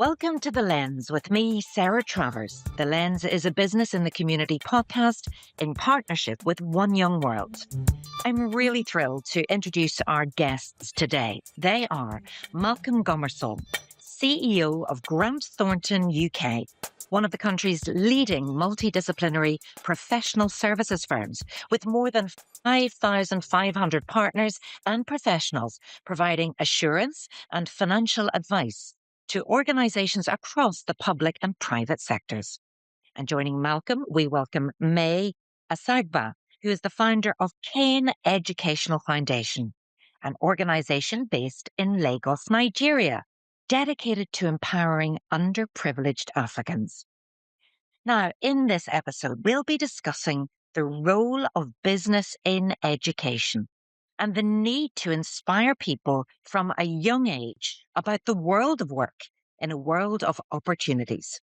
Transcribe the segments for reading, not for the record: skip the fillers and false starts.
Welcome to The Lens with me, Sarah Travers. The Lens is a business in the community podcast in partnership with One Young World. I'm really thrilled to introduce our guests today. They are Malcolm Gomersall, CEO of Grant Thornton UK, one of the country's leading multidisciplinary professional services firms with more than 5,500 partners and professionals providing assurance and financial advice to organisations across the public and private sectors. And joining Malcolm, we welcome May Asagba, who is the founder of CAIN Educational Foundation, an organisation based in Lagos, Nigeria, dedicated to empowering underprivileged Africans. Now, in this episode, we'll be discussing the role of business in education and the need to inspire people from a young age about the world of work in a world of opportunities,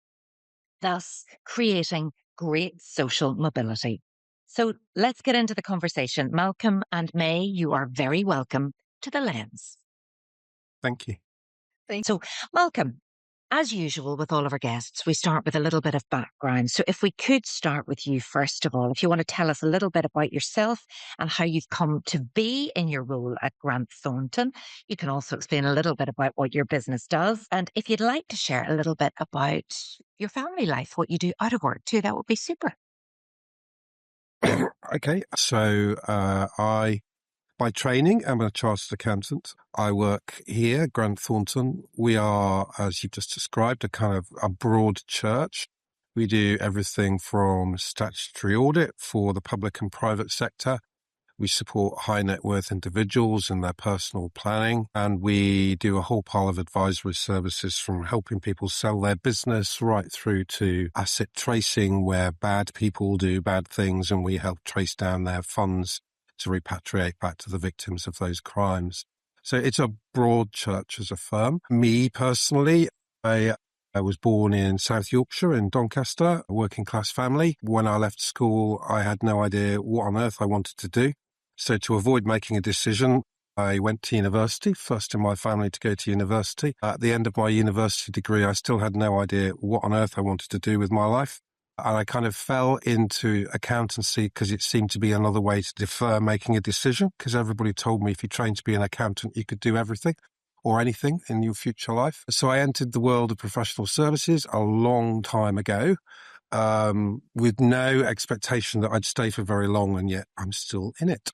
thus creating great social mobility. So let's get into the conversation. Malcolm and May, you are very welcome to The Lens. Thank you. So, Malcolm, as usual with all of our guests, we start with a little bit of background. So if we could start with you, first of all, if you want to tell us a little bit about yourself and how you've come to be in your role at Grant Thornton. You can also explain a little bit about what your business does. And if you'd like to share a little bit about your family life, what you do out of work too, that would be super. Okay, so I, by training, am a chartered accountant. I work here, Grant Thornton. We are, as you've just described, a kind of a broad church. We do everything from statutory audit for the public and private sector. We support high net worth individuals in their personal planning, and we do a whole pile of advisory services from helping people sell their business right through to asset tracing, where bad people do bad things and we help trace down their funds to repatriate back to the victims of those crimes. So it's a broad church as a firm. Me personally, I was born in South Yorkshire in Doncaster, a working class family. When I left school, I had no idea what on earth I wanted to do. So to avoid making a decision, I went to university, first in my family to go to university. At the end of my university degree, I still had no idea what on earth I wanted to do with my life. And I kind of fell into accountancy because it seemed to be another way to defer making a decision, because everybody told me if you trained to be an accountant, you could do everything or anything in your future life. So I entered the world of professional services a long time ago, with no expectation that I'd stay for very long, and yet I'm still in it.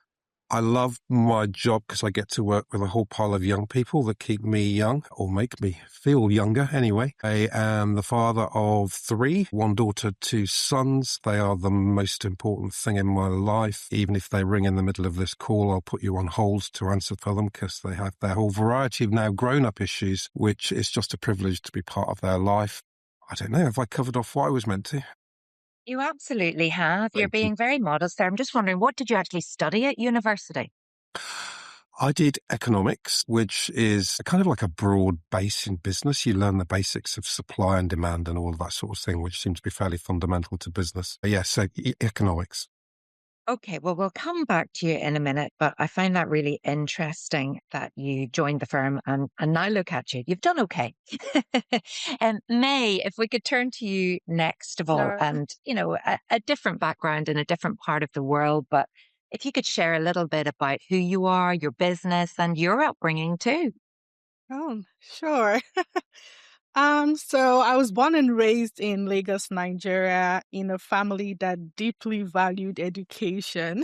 I love my job because I get to work with a whole pile of young people that keep me young, or make me feel younger anyway. I am the father of 3, 1 daughter, 2 sons. They are the most important thing in my life. Even if they ring in the middle of this call, I'll put you on hold to answer for them because they have their whole variety of now grown-up issues, which is just a privilege to be part of their life. I don't know, have I covered off what I was meant to? You absolutely have. You're Thank you. being very modest there. I'm just wondering, what did you actually study at university? I did economics, which is kind of like a broad base in business. You learn the basics of supply and demand and all of that sort of thing, which seems to be fairly fundamental to business. But yeah, so economics. Okay, well, we'll come back to you in a minute, but I find that really interesting that you joined the firm and now look at you. You've done okay. And May, if we could turn to you next of all, Sure. and, a different background in a different part of the world, but if you could share a little bit about who you are, your business, and your upbringing too. Oh, sure. So I was born and raised in Lagos, Nigeria, in a family that deeply valued education.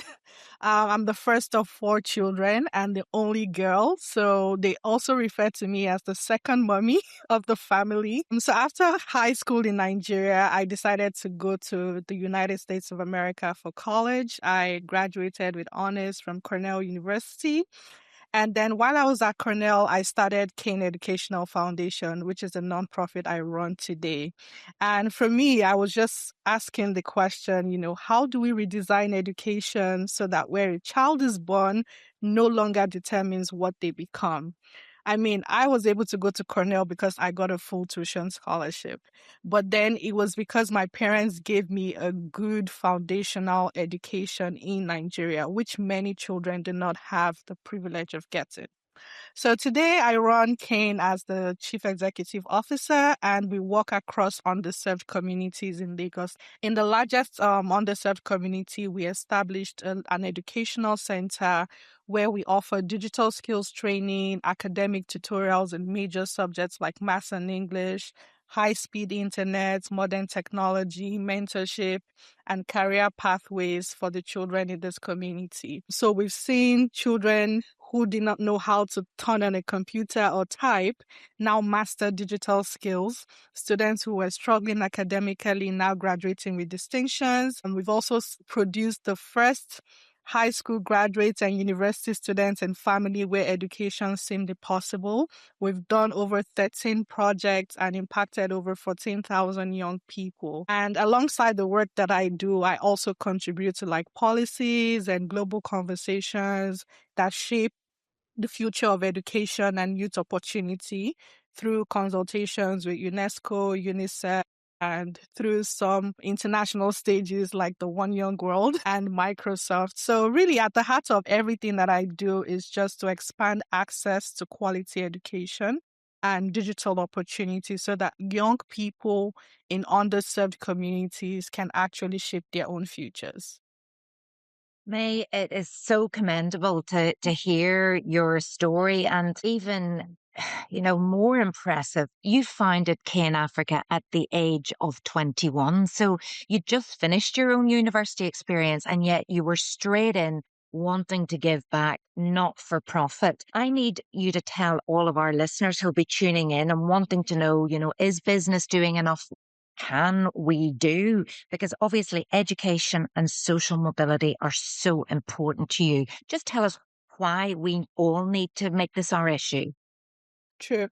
I'm the first of 4 children and the only girl, so they also refer to me as the second mommy of the family. So after high school in Nigeria, I decided to go to the United States of America for college. I graduated with honors from Cornell University. And then while I was at Cornell, I started CAIN Educational Foundation, which is a nonprofit I run today. And for me, I was just asking the question, how do we redesign education so that where a child is born no longer determines what they become? I mean, I was able to go to Cornell because I got a full tuition scholarship. But then it was because my parents gave me a good foundational education in Nigeria, which many children do not have the privilege of getting. So today I run CAIN as the Chief Executive Officer, and we work across underserved communities in Lagos. In the largest underserved community, we established an educational center where we offer digital skills training, academic tutorials in major subjects like maths and English, high-speed internet, modern technology, mentorship, and career pathways for the children in this community. So we've seen children who did not know how to turn on a computer or type now master digital skills. Students who were struggling academically now graduating with distinctions. And we've also produced the first high school graduates and university students and family where education seemed possible. We've done over 13 projects and impacted over 14,000 young people. And alongside the work that I do, I also contribute to like policies and global conversations that shape the future of education and youth opportunity through consultations with UNESCO, UNICEF, and through some international stages like the One Young World and Microsoft. So really at the heart of everything that I do is just to expand access to quality education and digital opportunities so that young people in underserved communities can actually shape their own futures. May, it is so commendable to hear your story, and even, more impressive. You founded CAIN Africa at the age of 21. So you just finished your own university experience, and yet you were straight in wanting to give back, not for profit. I need you to tell all of our listeners who'll be tuning in and wanting to know, is business doing enough? Can we do? Because obviously education and social mobility are so important to you. Just tell us why we all need to make this our issue. True.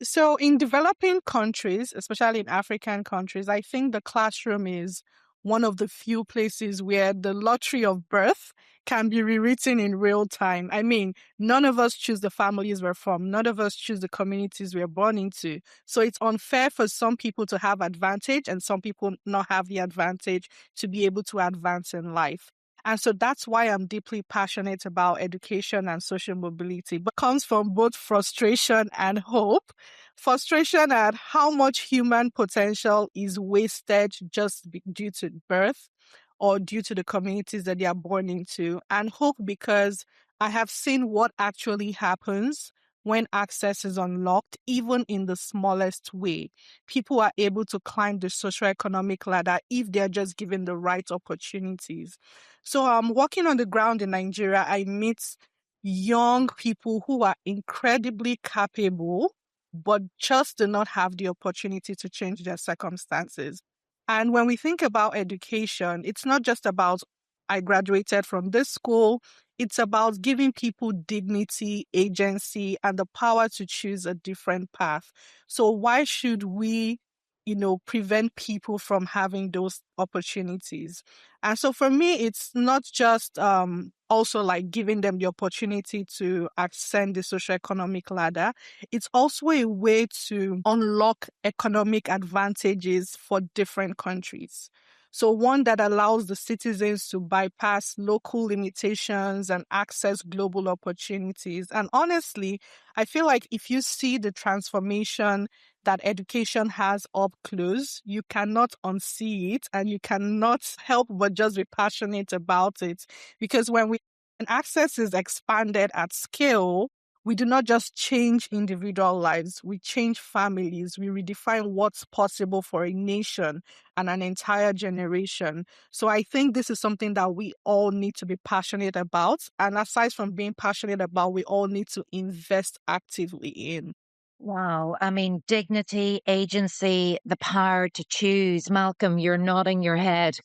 So in developing countries, especially in African countries, I think the classroom is one of the few places where the lottery of birth can be rewritten in real time. I mean, none of us choose the families we're from. None of us choose the communities we're born into. So it's unfair for some people to have advantage and some people not have the advantage to be able to advance in life. And so that's why I'm deeply passionate about education and social mobility, but comes from both frustration and hope. Frustration at how much human potential is wasted just due to birth or due to the communities that they are born into, and hope because I have seen what actually happens when access is unlocked, even in the smallest way. People are able to climb the socioeconomic ladder if they're just given the right opportunities. So working on the ground in Nigeria, I meet young people who are incredibly capable, but just do not have the opportunity to change their circumstances. And when we think about education, it's not just about I graduated from this school. It's about giving people dignity, agency, and the power to choose a different path. So why should we, prevent people from having those opportunities? And so for me, it's not just also like giving them the opportunity to ascend the socioeconomic ladder. It's also a way to unlock economic advantages for different countries. So one that allows the citizens to bypass local limitations and access global opportunities. And honestly, I feel like if you see the transformation that education has up close, you cannot unsee it and you cannot help but just be passionate about it. Because when access is expanded at scale, we do not just change individual lives, we change families, we redefine what's possible for a nation and an entire generation. So I think this is something that we all need to be passionate about. And aside from being passionate about, we all need to invest actively in. Wow. I mean, dignity, agency, the power to choose. Malcolm, you're nodding your head.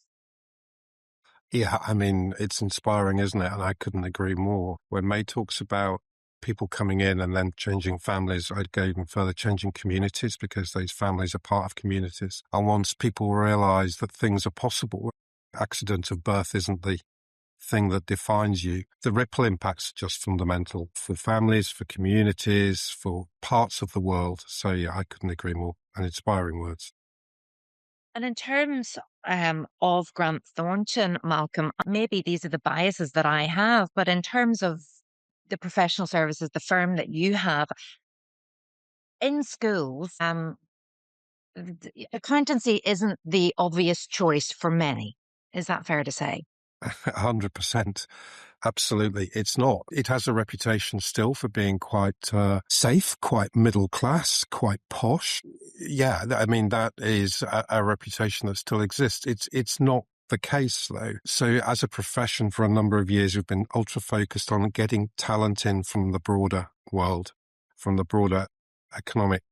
Yeah, I mean, it's inspiring, isn't it? And I couldn't agree more. When May talks about people coming in and then changing families, I'd go even further, changing communities, because those families are part of communities. And once people realize that things are possible, accident of birth isn't the thing that defines you, the ripple impacts are just fundamental for families, for communities, for parts of the world. So yeah, I couldn't agree more. And inspiring words. And in terms of Grant Thornton, Malcolm, maybe these are the biases that I have, but in terms of the professional services, the firm that you have in schools, accountancy isn't the obvious choice for many. Is that fair to say? 100%. Absolutely. It's not. It has a reputation still for being quite safe, quite middle class, quite posh. Yeah, I mean, that is a reputation that still exists. It's not the case, though. So as a profession for a number of years, we've been ultra focused on getting talent in from the broader world, from the broader economic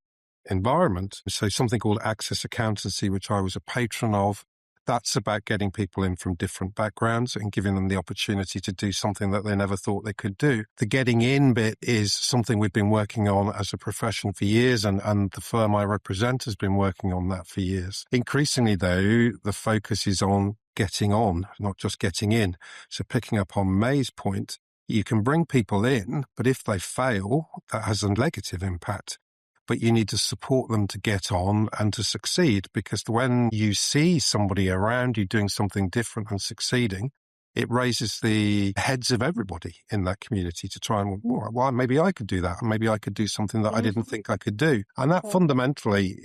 environment. So something called Access Accountancy, which I was a patron of, that's about getting people in from different backgrounds and giving them the opportunity to do something that they never thought they could do. The getting in bit is something we've been working on as a profession for years, and the firm I represent has been working on that for years. Increasingly, though, the focus is on getting on, not just getting in. So picking up on May's point, you can bring people in, but if they fail, that has a negative impact. But you need to support them to get on and to succeed, because when you see somebody around you doing something different and succeeding, it raises the heads of everybody in that community to try and, well, maybe I could do that. And maybe I could do something that I didn't think I could do. And that fundamentally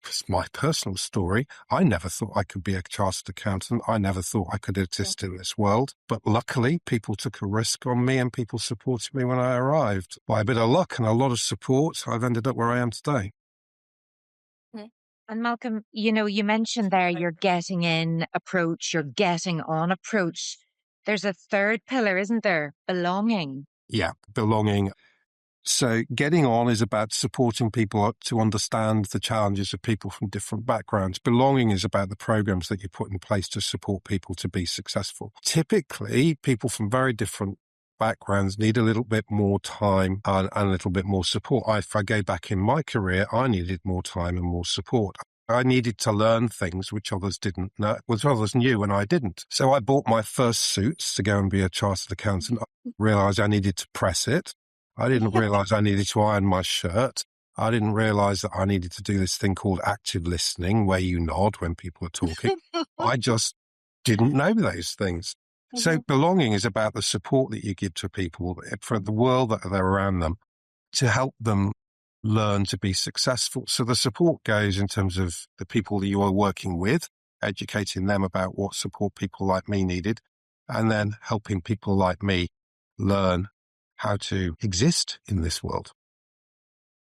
is my personal story. I never thought I could be a chartered accountant. I never thought I could exist in this world. But luckily, people took a risk on me and people supported me when I arrived. By a bit of luck and a lot of support, I've ended up where I am today. And Malcolm, you mentioned there your getting in approach, your getting on approach. There's a third pillar, isn't there? Belonging. Yeah, belonging. So getting on is about supporting people to understand the challenges of people from different backgrounds. Belonging is about the programs that you put in place to support people to be successful. Typically, people from very different backgrounds need a little bit more time and a little bit more support. If I go back in my career, I needed more time and more support. I needed to learn things which others didn't know, which others knew and I didn't. So I bought my first suits to go and be a chartered accountant. I realized I needed to press it. I didn't realize I needed to iron my shirt. I didn't realize that I needed to do this thing called active listening, where you nod when people are talking. I just didn't know those things. So belonging is about the support that you give to people for the world that are around them to help them learn to be successful. So the support goes in terms of the people that you are working with, educating them about what support people like me needed, and then helping people like me learn how to exist in this world.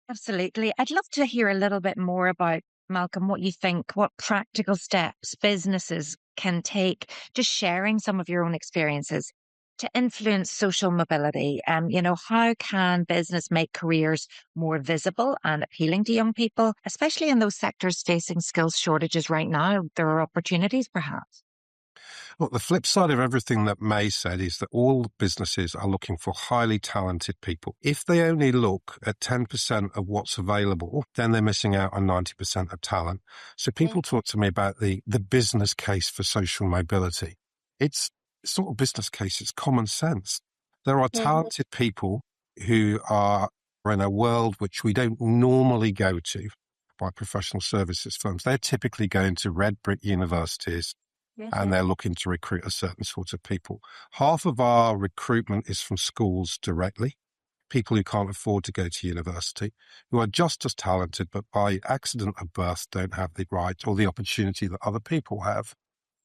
Absolutely. I'd love to hear a little bit more about, Malcolm, what you think, what practical steps businesses can take, just sharing some of your own experiences to influence social mobility. How can business make careers more visible and appealing to young people, especially in those sectors facing skills shortages right now? There are opportunities, perhaps. Well, the flip side of everything that May said is that all businesses are looking for highly talented people. If they only look at 10% of what's available, then they're missing out on 90% of talent. So people talk to me about the business case for social mobility. It's not a business case, it's common sense. There are talented people who are in a world which we don't normally go to by professional services firms. They're typically going to red brick universities and they're looking to recruit a certain sort of people. Half of our recruitment is from schools directly, people who can't afford to go to university, who are just as talented, but by accident of birth don't have the right or the opportunity that other people have.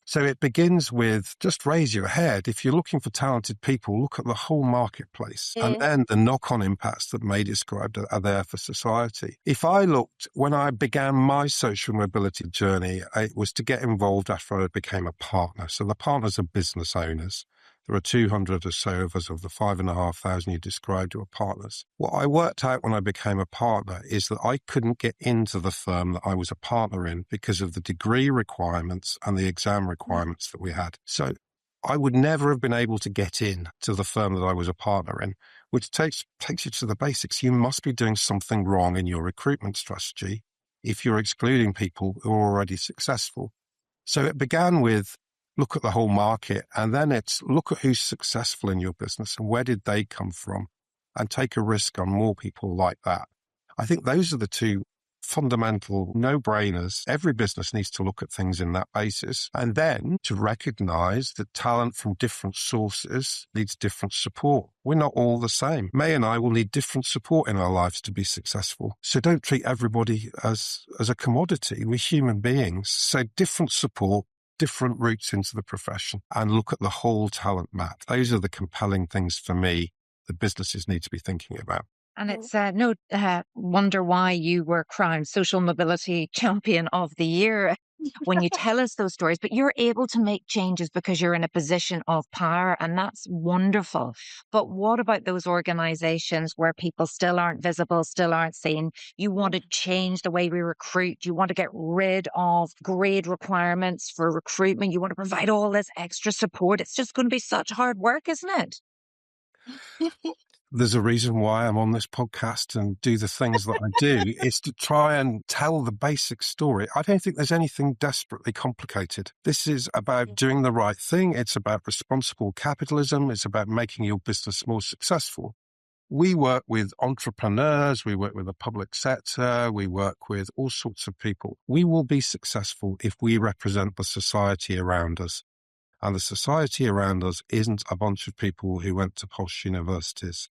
So it begins with just raise your head. If you're looking for talented people, look at the whole marketplace. And then the knock-on impacts that May described are there for society. If I looked, when I began my social mobility journey, it was to get involved after I became a partner. So the partners are business owners. There are 200 or so of us of the 5,500 you described who are partners. What I worked out when I became a partner is that I couldn't get into the firm that I was a partner in because of the degree requirements and the exam requirements that we had. So I would never have been able to get in to the firm that I was a partner in, which takes you to the basics. You must be doing something wrong in your recruitment strategy if you're excluding people who are already successful. So it began with look at the whole market, and then it's look at who's successful in your business and where did they come from, and take a risk on more people like that. I think those are the two fundamental no-brainers. Every business needs to look at things in that basis, and then to recognize that talent from different sources needs different support. We're not all the same. May and I will need different support in our lives to be successful. So don't treat everybody as a commodity. We're human beings. So different support, different routes into the profession, and look at the whole talent map. Those are the compelling things for me that businesses need to be thinking about. And it's no wonder why you were crowned Social Mobility Champion of the Year when you tell us those stories. But you're able to make changes because you're in a position of power, and that's wonderful. But what about those organizations where people still aren't visible, still aren't seen? You want to change the way we recruit. You want to get rid of grade requirements for recruitment. You want to provide all this extra support. It's just going to be such hard work, isn't it? There's a reason why I'm on this podcast and do the things that I do. It's to try and tell the basic story. I don't think there's anything desperately complicated. This is about doing the right thing. It's about responsible capitalism. It's about making your business more successful. We work with entrepreneurs. We work with the public sector. We work with all sorts of people. We will be successful if we represent the society around us. And the society around us isn't a bunch of people who went to posh universities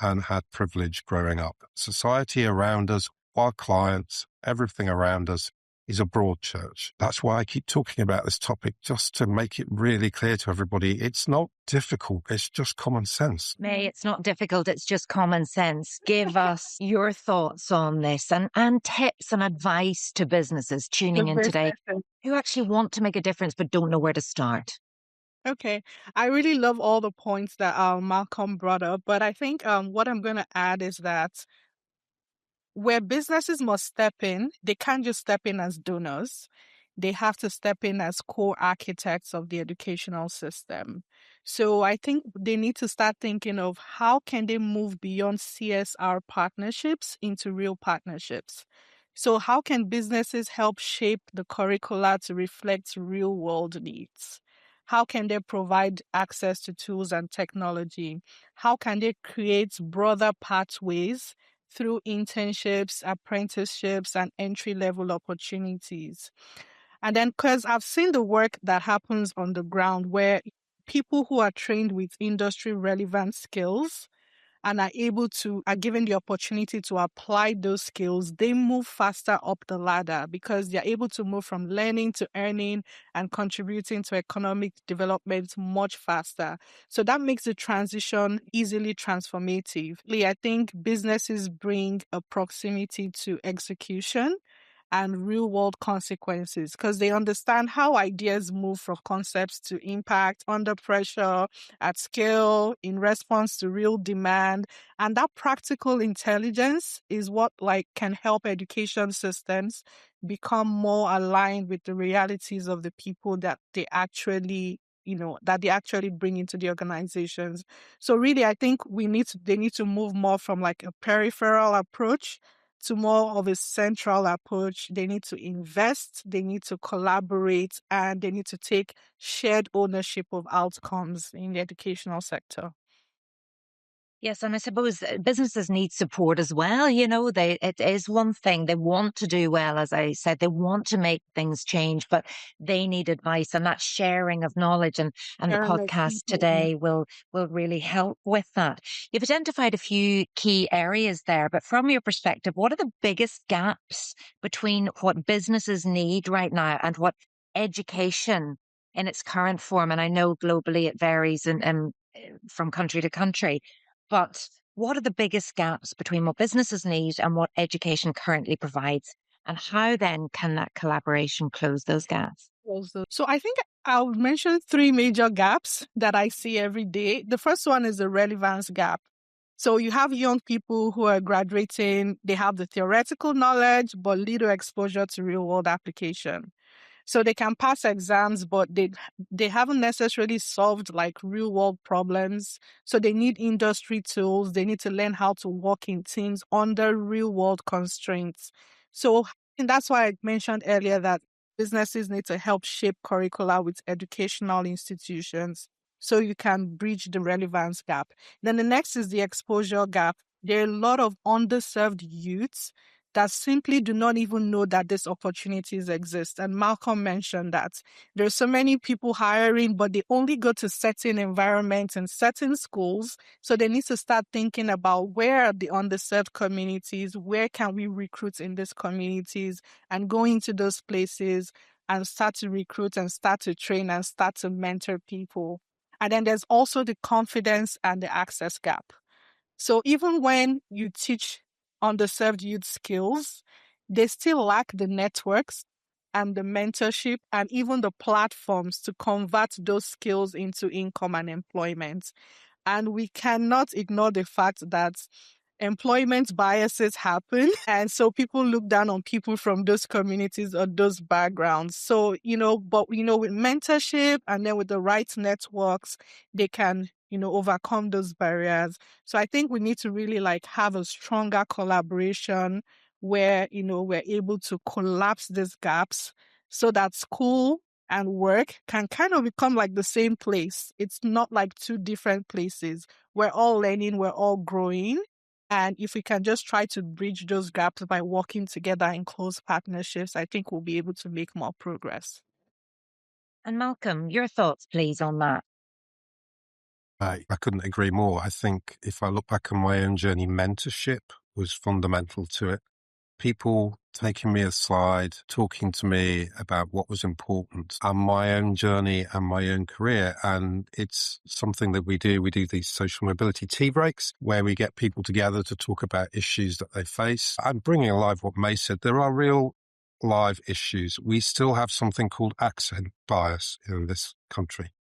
and had privilege growing up. Society around us, our clients, everything around us is a broad church. That's why I keep talking about this topic, just to make it really clear to everybody. It's not difficult. It's just common sense. May, it's not difficult. It's just common sense. Give us your thoughts on this and tips and advice to businesses tuning in today who actually want to make a difference but don't know where to start. Okay. I really love all the points that Malcolm brought up, but I think what I'm going to add is that where businesses must step in, they can't just step in as donors. They have to step in as co-architects of the educational system. So I think they need to start thinking of how can they move beyond CSR partnerships into real partnerships. So how can businesses help shape the curricula to reflect real world needs? How can they provide access to tools and technology? How can they create broader pathways through internships, apprenticeships, and entry-level opportunities? And then, because I've seen the work that happens on the ground where people who are trained with industry relevant skills and are given the opportunity to apply those skills, they move faster up the ladder because they're able to move from learning to earning and contributing to economic development much faster. So that makes the transition easily transformative. I think businesses bring a proximity to execution and real world consequences because they understand how ideas move from concepts to impact under pressure, at scale, in response to real demand. And that practical intelligence is what can help education systems become more aligned with the realities of the people that they actually bring into the organizations. So really, I think they need to move more from a peripheral approach to more of a central approach. They need to invest, they need to collaborate, and they need to take shared ownership of outcomes in the educational sector. Yes, and I suppose businesses need support as well. It is one thing. They want to do well, as I said, they want to make things change, but they need advice, and that sharing of knowledge and the podcast today will really help with that. You've identified a few key areas there, but from your perspective, what are the biggest gaps between what businesses need right now and what education in its current form? And I know globally it varies and from country to country. But what are the biggest gaps between what businesses need and what education currently provides? And how then can that collaboration close those gaps? So I think I'll mention 3 major gaps that I see every day. The first one is the relevance gap. So you have young people who are graduating, they have the theoretical knowledge, but little exposure to real world application. So they can pass exams, but they haven't necessarily solved real world problems. So they need industry tools. They need to learn how to work in teams under real world constraints. So and that's why I mentioned earlier that businesses need to help shape curricula with educational institutions so you can bridge the relevance gap. Then the next is the exposure gap. There are a lot of underserved youths that simply do not even know that these opportunities exist. And Malcolm mentioned that there's so many people hiring, but they only go to certain environments and certain schools. So they need to start thinking about where are the underserved communities, where can we recruit in these communities, and go into those places and start to recruit and start to train and start to mentor people. And then there's also the confidence and the access gap. So even when you teach underserved youth skills, they still lack the networks and the mentorship and even the platforms to convert those skills into income and employment. And we cannot ignore the fact that employment biases happen. And so people look down on people from those communities or those backgrounds. So, with mentorship and then with the right networks, they can, overcome those barriers. So I think we need to really have a stronger collaboration where, we're able to collapse these gaps so that school and work can kind of become like the same place. It's not like two different places. We're all learning, we're all growing. And if we can just try to bridge those gaps by working together in close partnerships, I think we'll be able to make more progress. And Malcolm, your thoughts, please, on that. I couldn't agree more. I think if I look back on my own journey, mentorship was fundamental to it. People taking me aside, talking to me about what was important and my own journey and my own career. And it's something that we do. We do these social mobility tea breaks where we get people together to talk about issues that they face. I'm bringing alive what May said. There are real live issues. We still have something called accent bias in this country,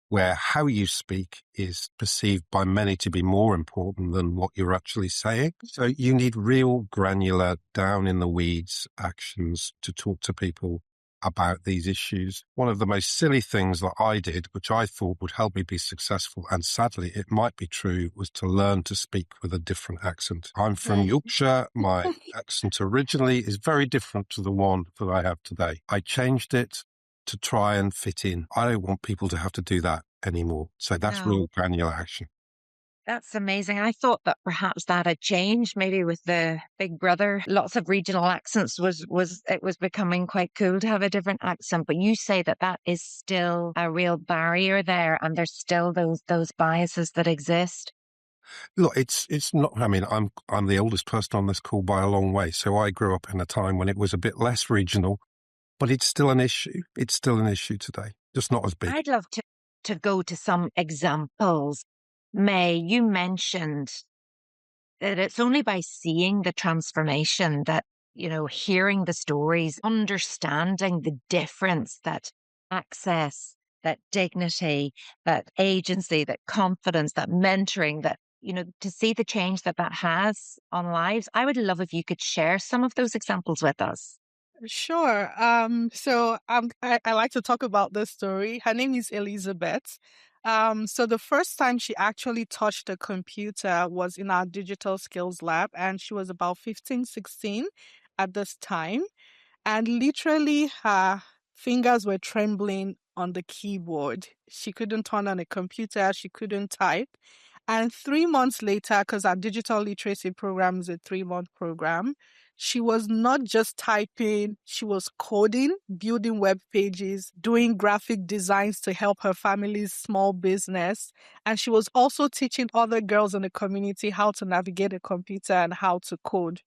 where how you speak is perceived by many to be more important than what you're actually saying. So you need real granular, down in the weeds actions to talk to people about these issues. One of the most silly things that I did, which I thought would help me be successful, and sadly it might be true, was to learn to speak with a different accent. I'm from Yorkshire. My accent originally is very different to the one that I have today. I changed it to try and fit in. I don't want people to have to do that anymore. So that's real granular action. That's amazing. I thought that perhaps that had changed, maybe with the Big Brother. Lots of regional accents was becoming quite cool to have a different accent. But you say that is still a real barrier there, and there's still those biases that exist. Look, it's not. I mean, I'm the oldest person on this call by a long way, so I grew up in a time when it was a bit less regional. But it's still an issue. It's still an issue today, just not as big. I'd love to go to some examples. May, you mentioned that it's only by seeing the transformation that, hearing the stories, understanding the difference that access, that dignity, that agency, that confidence, that mentoring, that, to see the change that has on lives. I would love if you could share some of those examples with us. Sure. So I like to talk about this story. Her name is Elizabeth. So the first time she actually touched a computer was in our digital skills lab, and she was about 15, 16 at this time. And literally her fingers were trembling on the keyboard. She couldn't turn on a computer. She couldn't type. And 3 months later, because our digital literacy program is a 3-month program, she was not just typing, she was coding, building web pages, doing graphic designs to help her family's small business. And she was also teaching other girls in the community how to navigate a computer and how to code.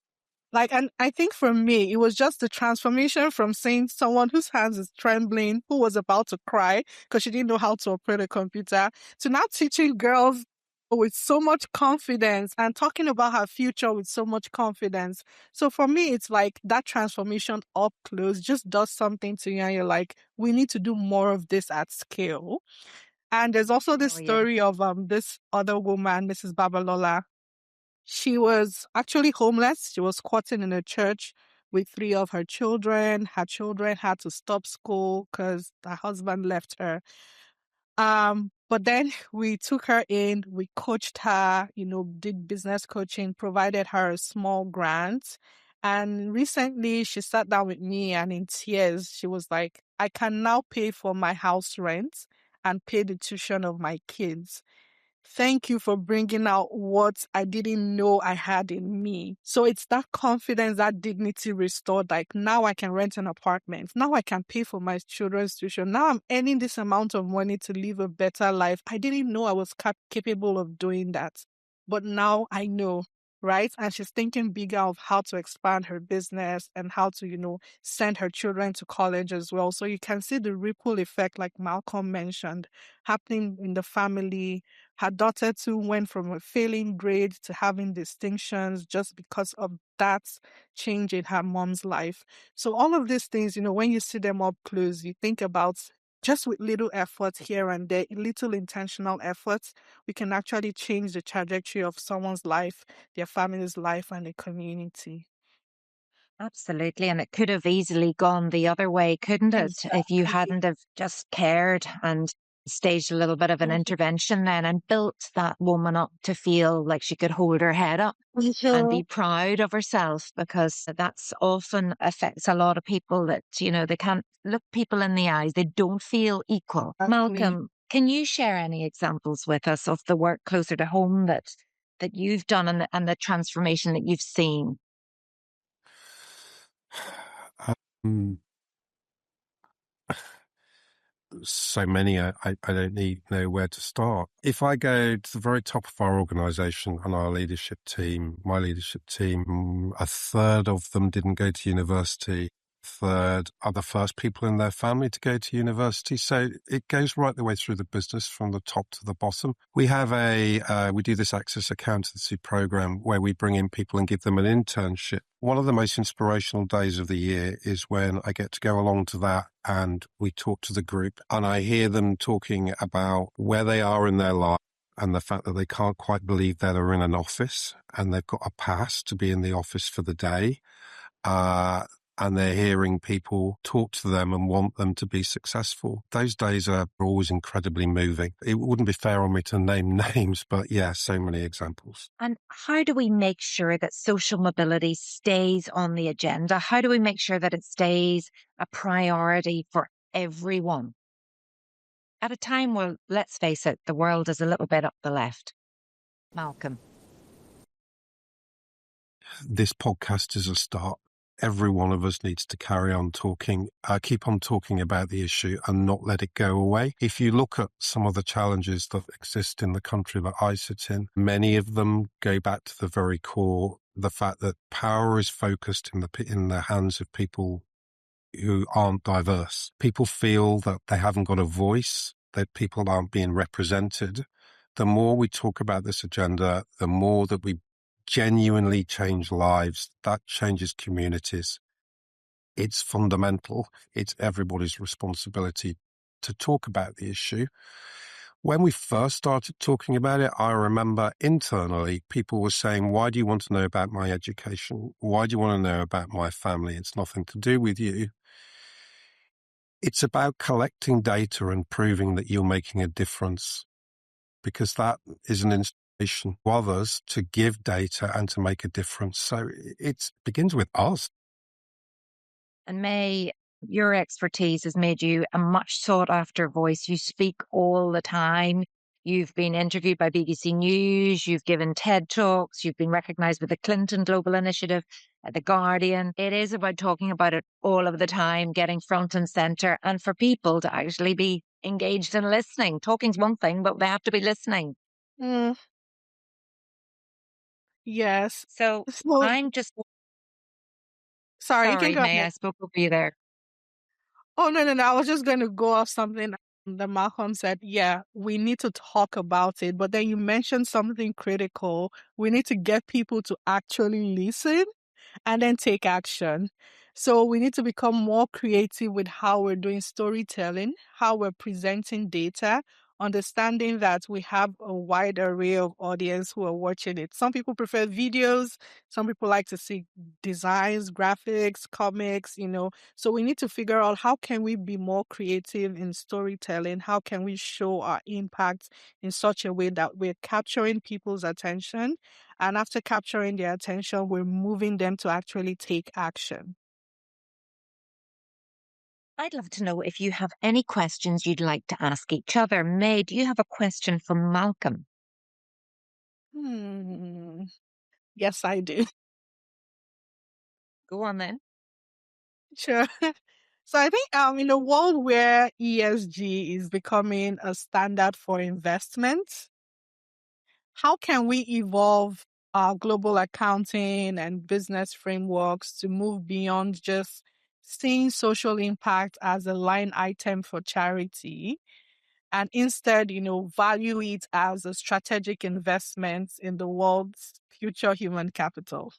And I think for me, it was just the transformation from seeing someone whose hands is trembling, who was about to cry because she didn't know how to operate a computer, to now teaching girls with so much confidence and talking about her future with so much confidence. So for me, it's like that transformation up close just does something to you, and you're like, we need to do more of this at scale. And there's also this story of this other woman, Mrs. Babalola. She was actually homeless. She was squatting in a church with 3 of her children. Her children had to stop school because her husband left her. But then we took her in, we coached her, did business coaching, provided her a small grant. And recently she sat down with me, and in tears, she was like, I can now pay for my house rent and pay the tuition of my kids. Thank you for bringing out what I didn't know I had in me. So it's that confidence, that dignity restored. Like now I can rent an apartment. Now I can pay for my children's tuition. Now I'm earning this amount of money to live a better life. I didn't know I was capable of doing that. But now I know, right? And she's thinking bigger of how to expand her business and how to, send her children to college as well. So you can see the ripple effect, like Malcolm mentioned, happening in the family. Her daughter too went from a failing grade to having distinctions just because of that change in her mom's life. So all of these things, when you see them up close, you think about just with little efforts here and there, little intentional efforts, we can actually change the trajectory of someone's life, their family's life, and the community. Absolutely. And it could have easily gone the other way, couldn't it? If you Exactly. hadn't have just cared and staged a little bit of an intervention then and built that woman up to feel like she could hold her head up and be proud of herself, because that's often affects a lot of people that, they can't look people in the eyes. They don't feel equal. Exactly. Malcolm, can you share any examples with us of the work closer to home that you've done and the transformation that you've seen? Um, so many, I don't know where to start. If I go to the very top of our organisation and our leadership team, my leadership team, a third of them didn't go to university. Third are the first people in their family to go to university. So it goes right the way through the business from the top to the bottom. We have we do this Access Accountancy program where we bring in people and give them an internship. One of the most inspirational days of the year is when I get to go along to that and we talk to the group and I hear them talking about where they are in their life and the fact that they can't quite believe that they're in an office and they've got a pass to be in the office for the day. And they're hearing people talk to them and want them to be successful. Those days are always incredibly moving. It wouldn't be fair on me to name names, but yeah, so many examples. And how do we make sure that social mobility stays on the agenda? How do we make sure that it stays a priority for everyone? At a time where, let's face it, the world is a little bit up the left. Malcolm. This podcast is a start. Every one of us needs to carry on talking, keep on talking about the issue and not let it go away. If you look at some of the challenges that exist in the country that I sit in, many of them go back to the very core, the fact that power is focused in the hands of people who aren't diverse. People feel that they haven't got a voice, that people aren't being represented. The more we talk about this agenda, the more that we genuinely change lives, that changes communities. It's fundamental. It's everybody's responsibility to talk about the issue. When we first started talking about it, I remember internally people were saying, why do you want to know about my education? Why do you want to know about my family? It's nothing to do with you. It's about collecting data and proving that you're making a difference, because that is an inspiration to others to give data and to make a difference. So it begins with us. And May, your expertise has made you a much sought after voice. You speak all the time. You've been interviewed by BBC News. You've given TED Talks. You've been recognized with the Clinton Global Initiative at The Guardian. It is about talking about it all of the time, getting front and center, and for people to actually be engaged and listening. Talking's one thing, but they have to be listening. Mm, yes. So So, I'm just sorry, you can sorry, go May, ahead. I spoke over you there. Oh, no, no, no. I was just going to go off something that Malcolm said. Yeah, we need to talk about it. But then you mentioned something critical. We need to get people to actually listen and then take action. So we need to become more creative with how we're doing storytelling, how we're presenting data, understanding that we have a wide array of audience who are watching it. Some people prefer videos, some people like to see designs, graphics, comics. So we need to figure out how can we be more creative in storytelling? How can we show our impact in such a way that we're capturing people's attention, and after capturing their attention, we're moving them to actually take action. I'd love to know if you have any questions you'd like to ask each other. May, do you have a question for Malcolm? Yes, I do. Go on then. Sure. So I think in a world where ESG is becoming a standard for investment, how can we evolve our global accounting and business frameworks to move beyond just seeing social impact as a line item for charity and instead, value it as a strategic investment in the world's future human capital?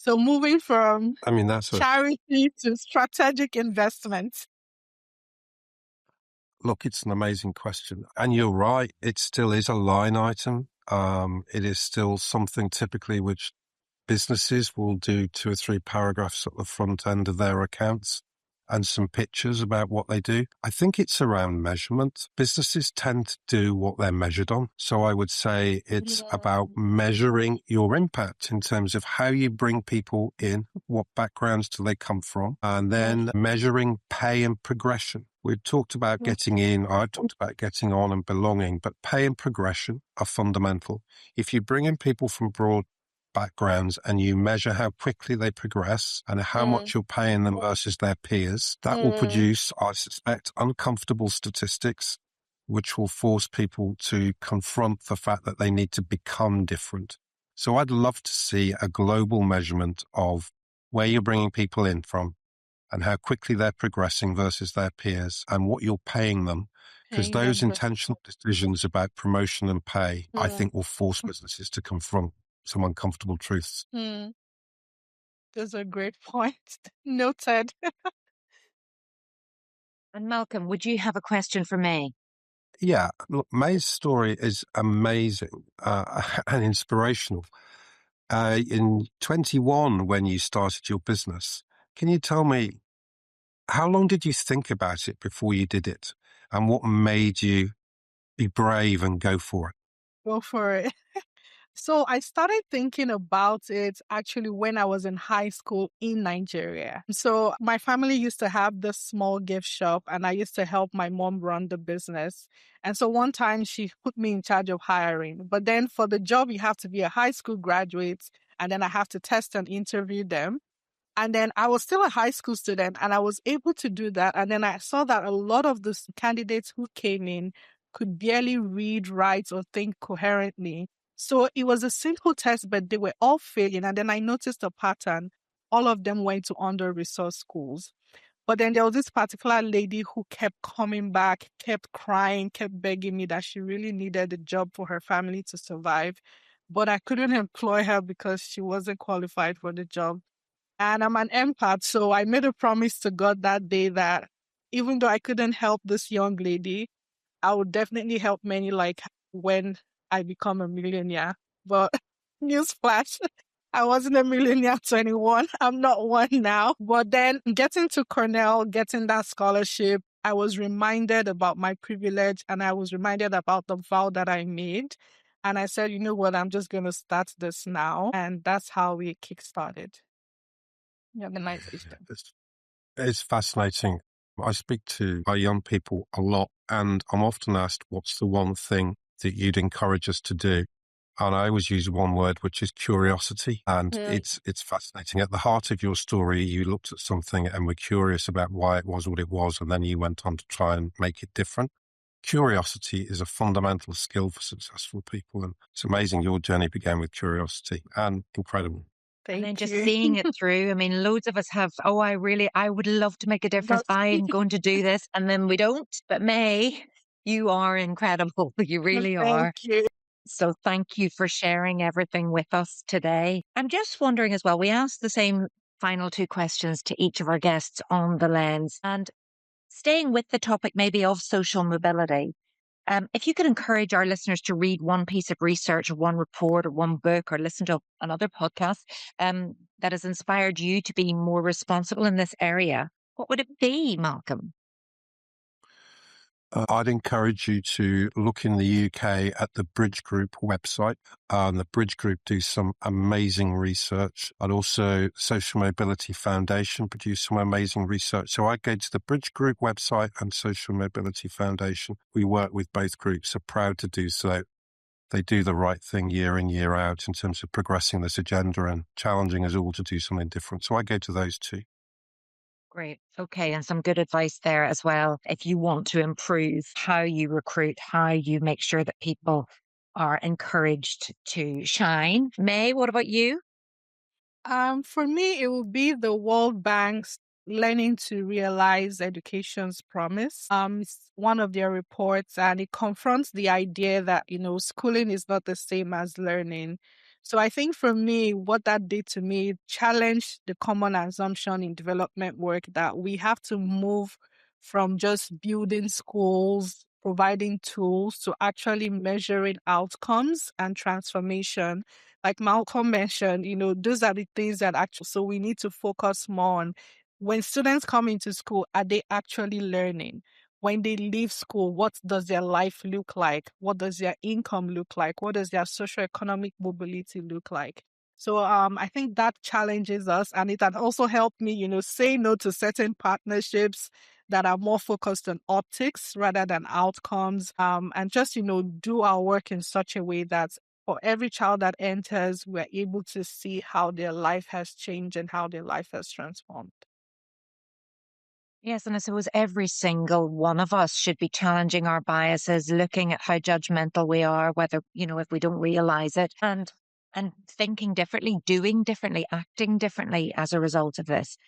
So moving from I mean, that's charity to strategic investment. look, it's an amazing question. And you're right, it still is a line item. It is still something typically which businesses will do 2 or 3 paragraphs at the front end of their accounts and some pictures about what they do. I think it's around measurement. Businesses tend to do what they're measured on. So I would say it's about measuring your impact in terms of how you bring people in, what backgrounds do they come from, and then measuring pay and progression. We've talked about getting in, I've talked about getting on and belonging, but pay and progression are fundamental. If you bring in people from broad backgrounds and you measure how quickly they progress and how much you're paying them versus their peers, that will produce, I suspect, uncomfortable statistics, which will force people to confront the fact that they need to become different. So I'd love to see a global measurement of where you're bringing people in from and how quickly they're progressing versus their peers and what you're paying them. Because those intentional decisions about promotion and pay, I think, will force businesses to confront some uncomfortable truths. Those are great points. Noted. And Malcolm, would you have a question for May? Yeah, look, May's story is amazing and inspirational. In 21, when you started your business, can you tell me, how long did you think about it before you did it? And what made you be brave and go for it? Go for it. So I started thinking about it actually when I was in high school in Nigeria. So my family used to have this small gift shop and I used to help my mom run the business. And so one time she put me in charge of hiring. But then for the job, you have to be a high school graduate and then I have to test and interview them. And then I was still a high school student and I was able to do that. And then I saw that a lot of the candidates who came in could barely read, write, or think coherently. So it was a simple test, but they were all failing. And then I noticed a pattern. All of them went to under-resourced schools. But then there was this particular lady who kept coming back, kept crying, kept begging me that she really needed a job for her family to survive. But I couldn't employ her because she wasn't qualified for the job. And I'm an empath, so I made a promise to God that day that even though I couldn't help this young lady, I would definitely help many like when I become a millionaire. But newsflash, I wasn't a millionaire at 21. I'm not one now. But then getting to Cornell, getting that scholarship, I was reminded about my privilege and I was reminded about the vow that I made. And I said, you know what, I'm just going to start this now. And that's how we kickstarted the organization. It's fascinating. I speak to our young people a lot, and I'm often asked, what's the one thing that you'd encourage us to do? And I always use one word, which is curiosity. And it's fascinating. At the heart of your story, you looked at something and were curious about why it was what it was, and then you went on to try and make it different. Curiosity is a fundamental skill for successful people. And it's amazing your journey began with curiosity, and incredible. And then just seeing it through. I mean, loads of us have, I would love to make a difference. I'm going to do this. And then we don't. But May, you are incredible. You really are. Thank you. So thank you for sharing everything with us today. I'm just wondering as well, we asked the same final 2 questions to each of our guests on the lens. And staying with the topic maybe of social mobility, if you could encourage our listeners to read one piece of research or one report or one book or listen to another podcast that has inspired you to be more responsible in this area, what would it be, Malcolm? I'd encourage you to look in the UK at the Bridge Group website. The Bridge Group do some amazing research, and also Social Mobility Foundation produce some amazing research. So I go to the Bridge Group website and Social Mobility Foundation. We work with both groups, are proud to do so. they do the right thing year in, year out in terms of progressing this agenda and challenging us all to do something different. So I go to those two. Great. Okay. And some good advice there as well. If you want to improve how you recruit, how you make sure that people are encouraged to shine. May, what about you? For me, it would be the World Bank's Learning to Realize Education's Promise. It's one of their reports, and it confronts the idea that, schooling is not the same as learning. So I think for me, what that did to me, it challenged the common assumption in development work that we have to move from just building schools, providing tools, to actually measuring outcomes and transformation. Like Malcolm mentioned, those are the things that actually, so we need to focus more on when students come into school, are they actually learning? When they leave school, what does their life look like? What does their income look like? What does their socioeconomic mobility look like? So I think that challenges us, and it had also helped me, say no to certain partnerships that are more focused on optics rather than outcomes, and just, do our work in such a way that for every child that enters, we're able to see how their life has changed and how their life has transformed. Yes, and I suppose every single one of us should be challenging our biases, looking at how judgmental we are, whether, if we don't realize it, and thinking differently, doing differently, acting differently as a result of this.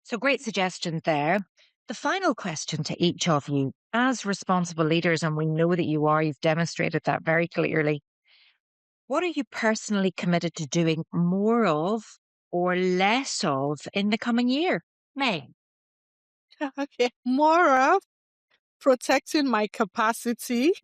So great suggestions there. The final question to each of you, as responsible leaders, and we know that you are, you've demonstrated that very clearly. What are you personally committed to doing more of or less of in the coming year? May. Okay, more of protecting my capacity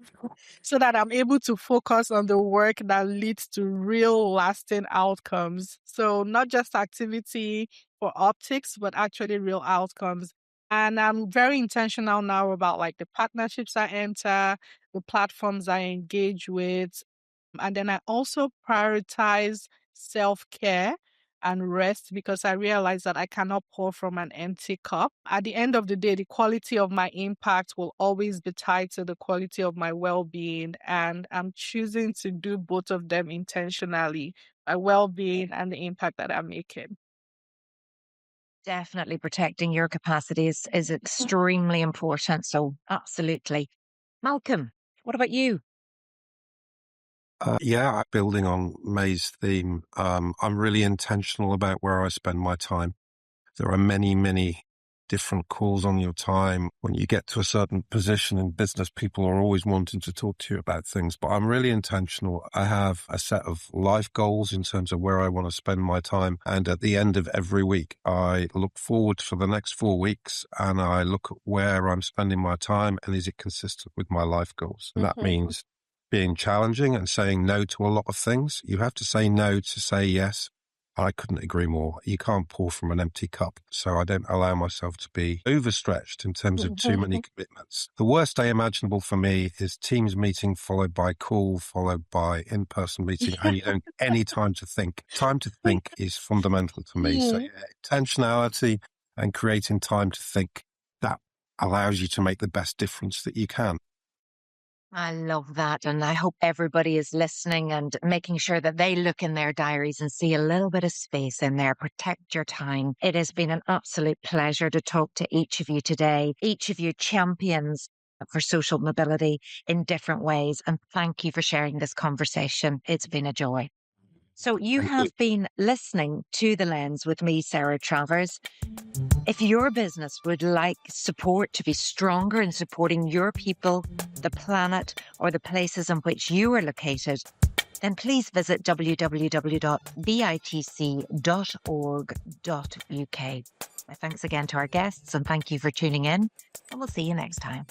so that I'm able to focus on the work that leads to real lasting outcomes. So not just activity for optics, but actually real outcomes. And I'm very intentional now about like the partnerships I enter, the platforms I engage with. And then I also prioritize self-care and rest because I realize that I cannot pour from an empty cup. At the end of the day, the quality of my impact will always be tied to the quality of my well-being. And I'm choosing to do both of them intentionally, my well-being and the impact that I'm making. Definitely protecting your capacity is extremely important. So absolutely. Malcolm, what about you? Building on May's theme, I'm really intentional about where I spend my time. There are many, many different calls on your time. When you get to a certain position in business, people are always wanting to talk to you about things, but I'm really intentional. I have a set of life goals in terms of where I want to spend my time. And at the end of every week, I look forward for the next 4 weeks and I look at where I'm spending my time and is it consistent with my life goals? And that means being challenging and saying no to a lot of things. You have to say no to say yes. I couldn't agree more. You can't pour from an empty cup. So I don't allow myself to be overstretched in terms of too many commitments. The worst day imaginable for me is Teams meeting followed by call, followed by in-person meeting, and you don't get any time to think. Time to think is fundamental to me. So intentionality and creating time to think, that allows you to make the best difference that you can. I love that. And I hope everybody is listening and making sure that they look in their diaries and see a little bit of space in there. Protect your time. It has been an absolute pleasure to talk to each of you today, each of you champions for social mobility in different ways. And thank you for sharing this conversation. It's been a joy. So you have been listening to The Lens with me, Sarah Travers. If your business would like support to be stronger in supporting your people, the planet, or the places in which you are located, then please visit www.bitc.org.uk. My thanks again to our guests and thank you for tuning in, and we'll see you next time.